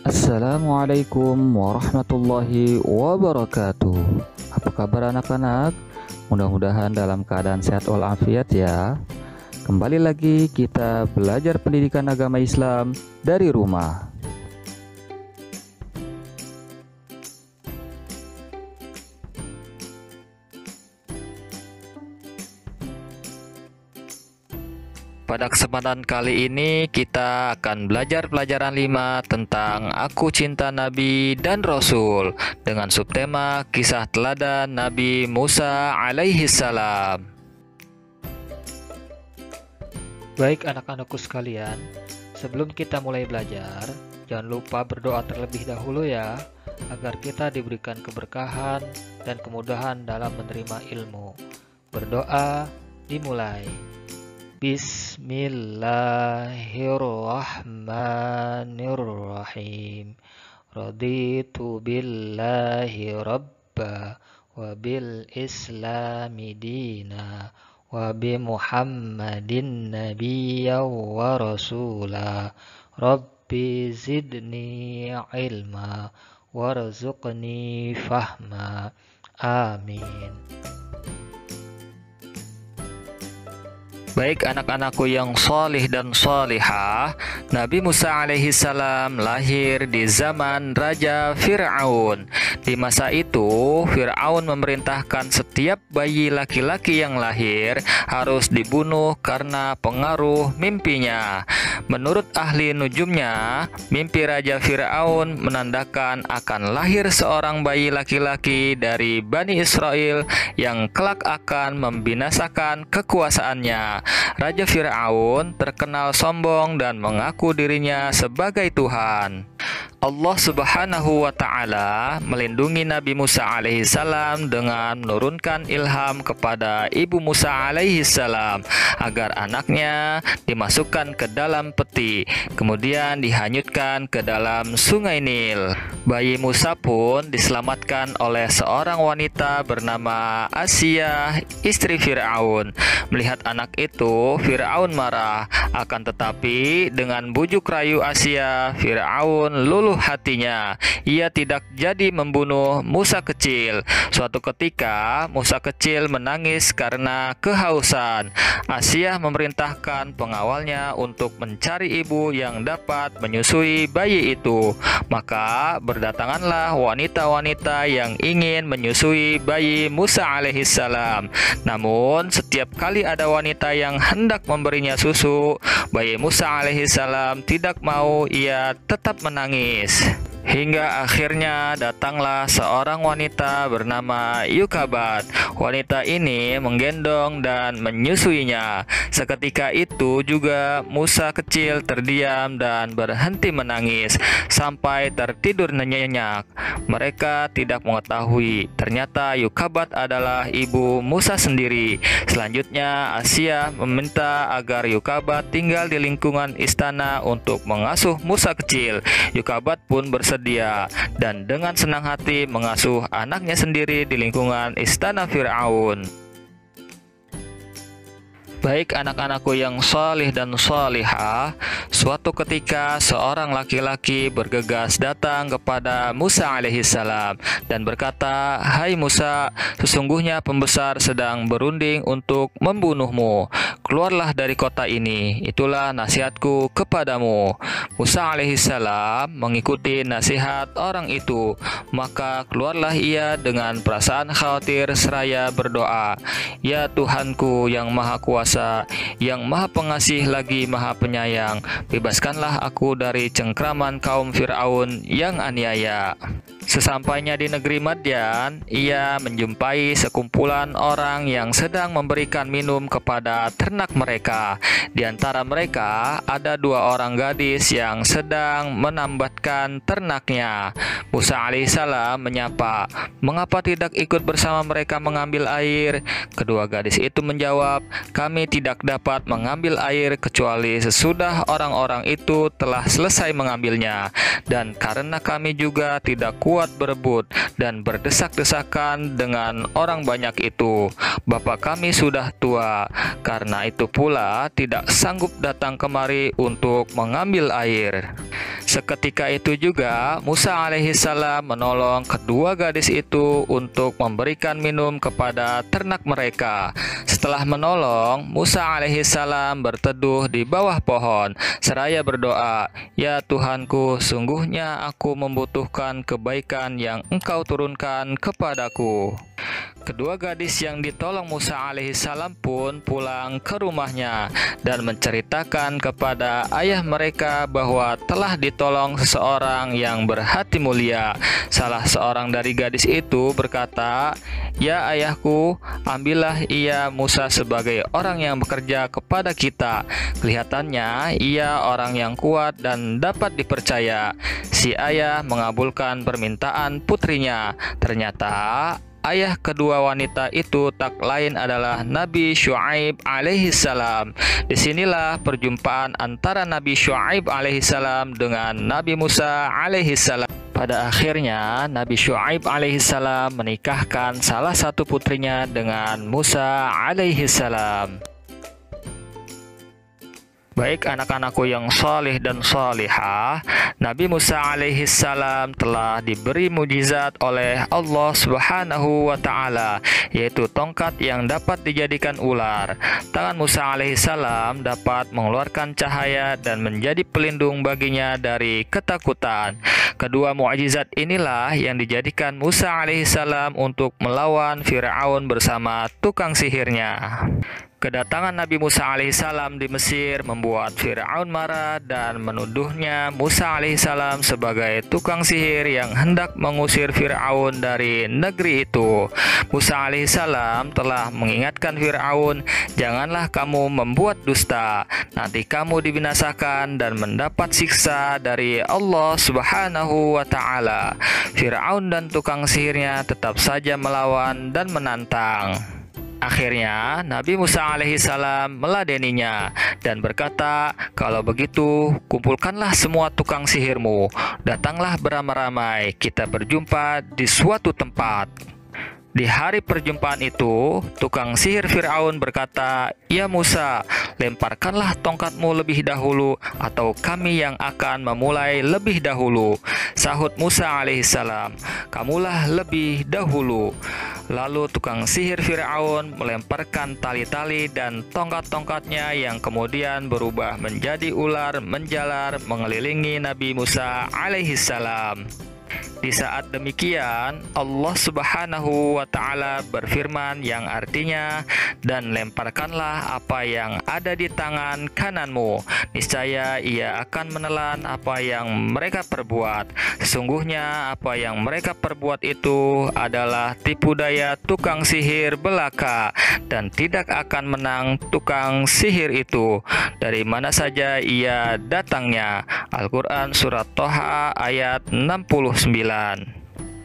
Assalamualaikum warahmatullahi wabarakatuh. Apa kabar anak-anak? Mudah-mudahan dalam keadaan sehat walafiat ya. Kembali lagi kita belajar pendidikan agama Islam dari rumah. Pada kesempatan kali ini kita akan belajar pelajaran 5 tentang Aku Cinta Nabi dan Rasul dengan subtema kisah teladan Nabi Musa alaihi salam. Baik anak-anakku sekalian, sebelum kita mulai belajar, jangan lupa berdoa terlebih dahulu ya, agar kita diberikan keberkahan dan kemudahan dalam menerima ilmu. Berdoa dimulai. Bismillahirrahmanirrahim. Raditu billahi rabba wa bil islami dina wa bi Muhammadin nabiyya wa rasula. Rabbi zidni ilma warzuqni fahma. Amin. Baik anak-anakku yang solih dan solihah, Nabi Musa alaihi salam lahir di zaman Raja Fir'aun. Di masa itu, Fir'aun memerintahkan setiap bayi laki-laki yang lahir harus dibunuh karena pengaruh mimpinya. Menurut ahli nujumnya, mimpi Raja Fir'aun menandakan akan lahir seorang bayi laki-laki dari Bani Israel yang kelak akan membinasakan kekuasaannya. Raja Fir'aun terkenal sombong dan mengaku dirinya sebagai Tuhan. Allah Subhanahu wa Ta'ala melindungi Nabi Musa alaihi salam dengan menurunkan ilham kepada ibu Musa alaihi salam agar anaknya dimasukkan ke dalam peti, kemudian dihanyutkan ke dalam sungai Nil. Bayi Musa pun diselamatkan oleh seorang wanita bernama Asiyah, istri Fir'aun. Melihat anak itu, Fir'aun marah. Akan tetapi dengan bujuk rayu Asiyah, Fir'aun luluh hatinya. Ia tidak jadi membunuh Musa kecil. Suatu ketika, Musa kecil menangis karena kehausan. Asiyah memerintahkan pengawalnya untuk mencari ibu yang dapat menyusui bayi itu. Maka berdatanganlah wanita-wanita yang ingin menyusui bayi Musa alaihissalam. Namun, setiap kali ada wanita yang hendak memberinya susu, bayi Musa alaihissalam tidak mau, ia tetap menangis. Hingga akhirnya datanglah seorang wanita bernama Yukabat. Wanita ini menggendong dan menyusuinya. Seketika itu juga Musa kecil terdiam dan berhenti menangis sampai tertidur nyenyak. Mereka tidak mengetahui ternyata Yukabat adalah ibu Musa sendiri. Selanjutnya Asiyah meminta agar Yukabat tinggal di lingkungan istana untuk mengasuh Musa kecil. Yukabat pun bersedia dan dengan senang hati mengasuh anaknya sendiri di lingkungan istana Fir'aun. Baik anak-anakku yang salih dan salihah, suatu ketika seorang laki-laki bergegas datang kepada Musa alaihissalam dan berkata, "Hai Musa, sesungguhnya pembesar sedang berunding untuk membunuhmu. Keluarlah dari kota ini, itulah nasihatku kepadamu." Musa alaihissalam mengikuti nasihat orang itu, maka keluarlah ia dengan perasaan khawatir seraya berdoa, "Ya Tuhanku yang Maha Kuasa, yang Maha Pengasih lagi Maha Penyayang, bebaskanlah aku dari cengkraman kaum Fir'aun yang aniaya." Sesampainya di negeri Madian, ia menjumpai sekumpulan orang yang sedang memberikan minum kepada ternak mereka. Di antara mereka ada dua orang gadis yang sedang menambatkan ternaknya. Musa alaihissalam menyapa, "Mengapa tidak ikut bersama mereka mengambil air?" Kedua gadis itu menjawab, "Kami tidak dapat mengambil air kecuali sesudah orang-orang itu telah selesai mengambilnya. Dan karena kami juga tidak kuat berebut dan berdesak-desakan dengan orang banyak itu. Bapak kami sudah tua, karena itu pula tidak sanggup datang kemari untuk mengambil air." Seketika itu juga Musa alaihissalam menolong kedua gadis itu untuk memberikan minum kepada ternak mereka. Setelah menolong, Musa alaihissalam berteduh di bawah pohon seraya berdoa, "Ya Tuhanku, sungguhnya aku membutuhkan kebaikan yang Engkau turunkan kepadaku." Kedua gadis yang ditolong Musa alaihissalam pun pulang ke rumahnya dan menceritakan kepada ayah mereka bahwa telah ditolong seseorang yang berhati mulia. Salah seorang dari gadis itu berkata, "Ya ayahku, ambillah ia Musa sebagai orang yang bekerja kepada kita. Kelihatannya ia orang yang kuat dan dapat dipercaya." Si ayah mengabulkan permintaan putrinya. Ternyata ayah kedua wanita itu tak lain adalah Nabi Syuaib alaihissalam. Disinilah perjumpaan antara Nabi Syuaib alaihissalam dengan Nabi Musa alaihissalam. Pada akhirnya Nabi Syuaib alaihissalam menikahkan salah satu putrinya dengan Musa alaihissalam. Baik anak-anakku yang saleh dan salihah, Nabi Musa alaihissalam telah diberi mujizat oleh Allah Subhanahu wa taala, yaitu tongkat yang dapat dijadikan ular. Tangan Musa alaihissalam dapat mengeluarkan cahaya dan menjadi pelindung baginya dari ketakutan. Kedua mukjizat inilah yang dijadikan Musa alaihissalam untuk melawan Fir'aun bersama tukang sihirnya. Kedatangan Nabi Musa alaihissalam di Mesir membuat Fir'aun marah dan menuduhnya Musa alaihissalam sebagai tukang sihir yang hendak mengusir Fir'aun dari negeri itu. Musa alaihissalam telah mengingatkan Fir'aun, "Janganlah kamu membuat dusta, nanti kamu dibinasakan dan mendapat siksa dari Allah Subhanahu wa ta'ala." Fir'aun dan tukang sihirnya tetap saja melawan dan menantang. Akhirnya Nabi Musa alaihissalam meladeninya dan berkata, "Kalau begitu, kumpulkanlah semua tukang sihirmu. Datanglah beramai-ramai, kita berjumpa di suatu tempat." Di hari perjumpaan itu, tukang sihir Fir'aun berkata, "Ya Musa, lemparkanlah tongkatmu lebih dahulu, atau kami yang akan memulai lebih dahulu." Sahut Musa alaihissalam, "Kamulah lebih dahulu." Lalu tukang sihir Fir'aun melemparkan tali-tali dan tongkat-tongkatnya yang kemudian berubah menjadi ular menjalar mengelilingi Nabi Musa alaihissalam. Di saat demikian, Allah Subhanahu wa ta'ala berfirman yang artinya, "Dan lemparkanlah apa yang ada di tangan kananmu, niscaya ia akan menelan apa yang mereka perbuat. Sesungguhnya apa yang mereka perbuat itu adalah tipu daya tukang sihir belaka, dan tidak akan menang tukang sihir itu, dari mana saja ia datangnya." Al-Quran Surat Toha ayat 69.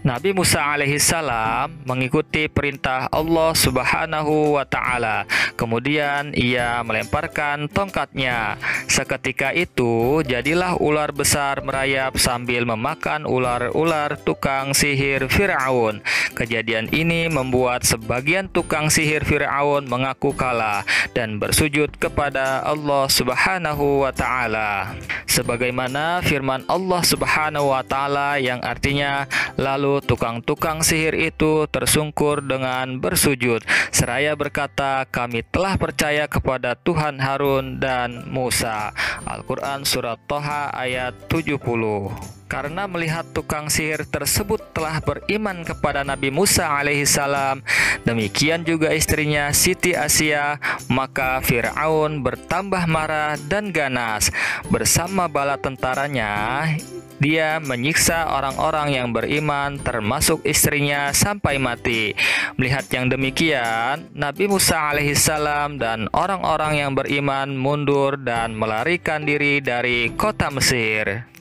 Nabi Musa alaihissalam mengikuti perintah Allah Subhanahu wa ta'ala. Kemudian ia melemparkan tongkatnya. Seketika itu jadilah ular besar merayap sambil memakan ular-ular tukang sihir Fir'aun. Kejadian ini membuat sebagian tukang sihir Fir'aun mengaku kalah dan bersujud kepada Allah Subhanahu wa ta'ala. Sebagaimana firman Allah Subhanahu wa ta'ala yang artinya, lalu tukang-tukang sihir itu tersungkur dengan bersujud seraya berkata, "Kami telah percaya kepada Tuhan Harun dan Musa." Al-Quran Surat Toha ayat 70. Karena melihat tukang sihir tersebut telah beriman kepada Nabi Musa alaihissalam, demikian juga istrinya Siti Asia, maka Fir'aun bertambah marah dan ganas. Bersama bala tentaranya, dia menyiksa orang-orang yang beriman termasuk istrinya sampai mati. Melihat yang demikian, Nabi Musa alaihissalam dan orang-orang yang beriman mundur dan melarikan diri dari kota Mesir.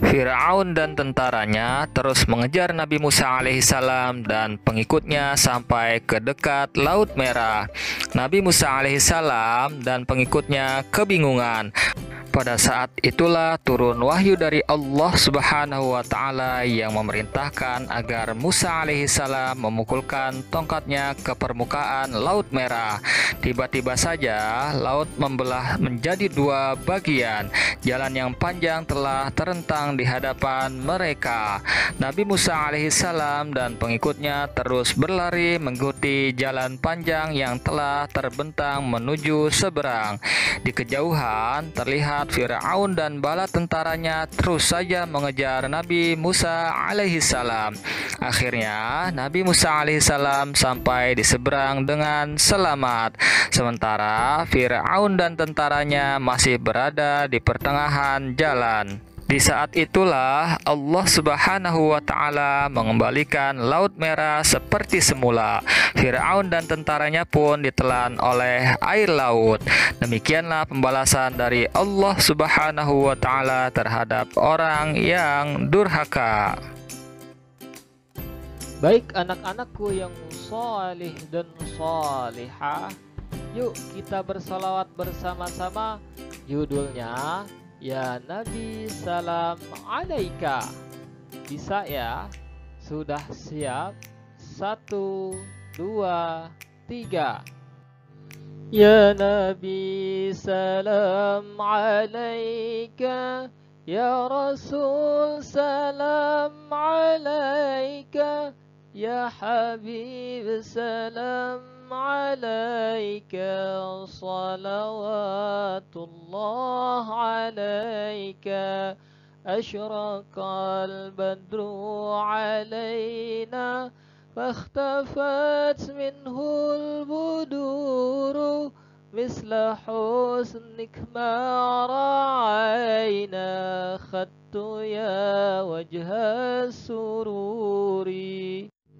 Fir'aun dan tentaranya terus mengejar Nabi Musa alaihissalam dan pengikutnya sampai ke dekat Laut Merah. Nabi Musa alaihissalam dan pengikutnya kebingungan. Pada saat itulah turun wahyu dari Allah Subhanahu wa Ta'ala yang memerintahkan agar Musa alaihissalam memukulkan tongkatnya ke permukaan Laut Merah. Tiba-tiba saja laut membelah menjadi dua bagian. Jalan yang panjang telah terentang di hadapan mereka. Nabi Musa alaihissalam dan pengikutnya terus berlari mengikuti jalan panjang yang telah terbentang menuju seberang. Di kejauhan terlihat Fir'aun dan bala tentaranya terus saja mengejar Nabi Musa alaihissalam. Akhirnya Nabi Musa alaihissalam sampai di seberang dengan selamat, sementara Fir'aun dan tentaranya masih berada di pertengahan jalan. Di saat itulah Allah Subhanahu wa Ta'ala mengembalikan Laut Merah seperti semula. Fir'aun dan tentaranya pun ditelan oleh air laut. Demikianlah pembalasan dari Allah Subhanahu wa Ta'ala terhadap orang yang durhaka. Baik anak-anakku yang salih dan salihah, yuk kita bersalawat bersama-sama. Judulnya Ya Nabi Salam Alaika. Bisa ya? Sudah siap? 1, 2, 3. Ya Nabi Salam Alaika, Ya Rasul Salam Alaika, Ya Habib Salam عليك صلوات الله عليك أشرق البدر علينا فاختفت منه البدور مثل حسنك ما رأينا خدت يا وجه السرور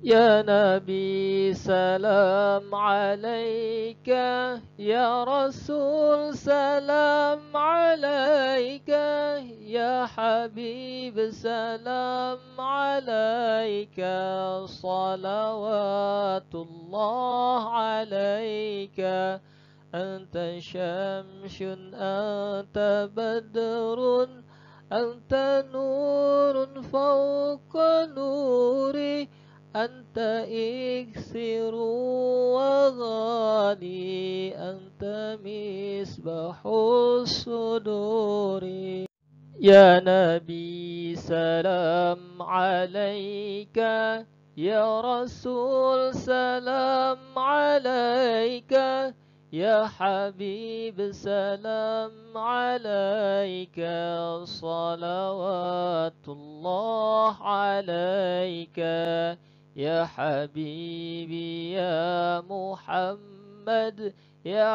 Ya Nabi salam alaika, Ya Rasul salam alaika, Ya Habib salam alaika, salawatullah alaika, anta syamsun anta badrun anta nurun fawqa nuri, Anta iksiru wa ghani, Anta misbahus suduri. Ya Nabi salam alaika, Ya Rasul salam alaika, Ya Habib salam alaika, salawatullah alaika, Ya Habibi Ya Muhammad, Ya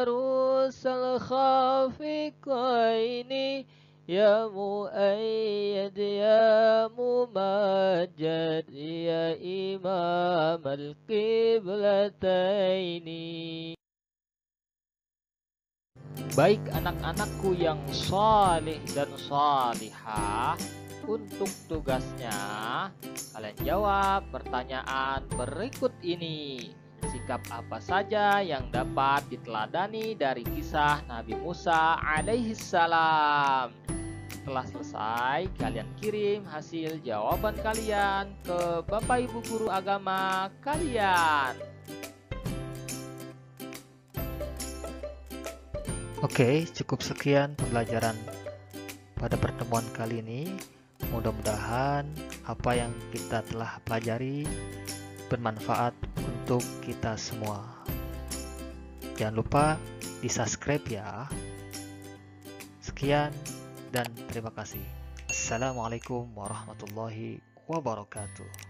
Arus al-Khafiqaini, Ya Mu'ayyad Ya Mumajjad, Ya Imam al-Qiblataini. Baik anak-anakku yang salih dan salihah, untuk tugasnya kalian jawab pertanyaan berikut ini. Sikap apa saja yang dapat diteladani dari kisah Nabi Musa alaihissalam? Setelah selesai, kalian kirim hasil jawaban kalian ke Bapak Ibu Guru Agama kalian. Oke, cukup sekian pembelajaran pada pertemuan kali ini. Mudah-mudahan apa yang kita telah pelajari bermanfaat untuk kita semua. Jangan lupa di-subscribe ya. Sekian dan terima kasih. Assalamualaikum warahmatullahi wabarakatuh.